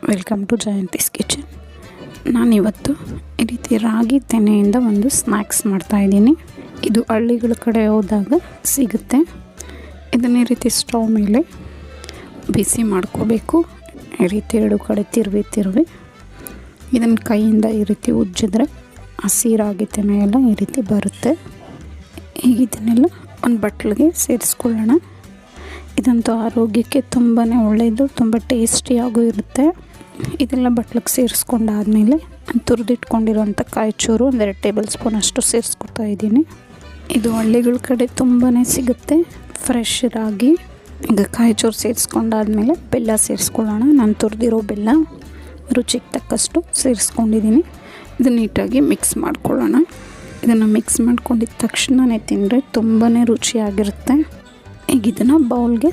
Welcome to Jayanthi's kitchen. ನಾನಿವತ್ತು ಈ ರೀತಿ ರಾಗಿ ತೆನೆಯಿಂದ ಒಂದು ಸ್ನ್ಯಾಕ್ಸ್ ಮಾಡ್ತಾಯಿದ್ದೀನಿ. ಇದು ಹಳ್ಳಿಗಳ ಕಡೆ ಹೋದಾಗ ಸಿಗುತ್ತೆ. ಇದನ್ನ ಈ ರೀತಿ ಸ್ಟವ್ ಮೇಲೆ ಬಿಸಿ ಮಾಡ್ಕೋಬೇಕು. ಈ ರೀತಿ ಎರಡು ಕಡೆ ತಿರುವಿ ಇದನ್ನು ಕೈಯಿಂದ ಈ ರೀತಿ ಉಜ್ಜಿದ್ರೆ ಹಸಿ ರಾಗಿ ತೆನೆ ಎಲ್ಲ ಈ ರೀತಿ ಬರುತ್ತೆ. ಈಗ ಇದನ್ನೆಲ್ಲ ಒಂದು ಬಟ್ಲಿಗೆ ಸೇರಿಸ್ಕೊಳ್ಳೋಣ. ಇದಂತೂ ಆರೋಗ್ಯಕ್ಕೆ ತುಂಬಾ ಒಳ್ಳೆಯದು, ತುಂಬ ಟೇಸ್ಟಿಯಾಗೂ ಇರುತ್ತೆ. ಇದೆಲ್ಲ ಬಟ್ಲಿಗೆ ಸೇರಿಸ್ಕೊಂಡಾದಮೇಲೆ ತುರಿದಿಟ್ಕೊಂಡಿರೋಂಥ ಕಾಯಿಚೂರು 1-2 ಟೇಬಲ್ ಸ್ಪೂನ್ ಅಷ್ಟು ಸೇರಿಸ್ಕೊತಾ ಇದ್ದೀನಿ. ಇದು ಹಳ್ಳಿಗಳ ಕಡೆ ತುಂಬಾ ಸಿಗುತ್ತೆ, ಫ್ರೆಶ್ ರಾಗಿ. ಈಗ ಕಾಯಿಚೂರು ಸೇರಿಸ್ಕೊಂಡಾದ್ಮೇಲೆ ಬೆಲ್ಲ ಸೇರಿಸ್ಕೊಳ್ಳೋಣ. ನಾನು ತುರಿದಿರೋ ಬೆಲ್ಲ ರುಚಿಗೆ ತಕ್ಕಷ್ಟು ಸೇರಿಸ್ಕೊಂಡಿದ್ದೀನಿ. ಇದನ್ನು ನೀಟಾಗಿ ಮಿಕ್ಸ್ ಮಾಡ್ಕೊಳ್ಳೋಣ. ಇದನ್ನು ಮಿಕ್ಸ್ ಮಾಡ್ಕೊಂಡಿದ್ದ ತಕ್ಷಣವೇ ತಿಂದರೆ ತುಂಬಾ ರುಚಿಯಾಗಿರುತ್ತೆ. ಈಗ ಇದನ್ನು ಬೌಲ್ಗೆ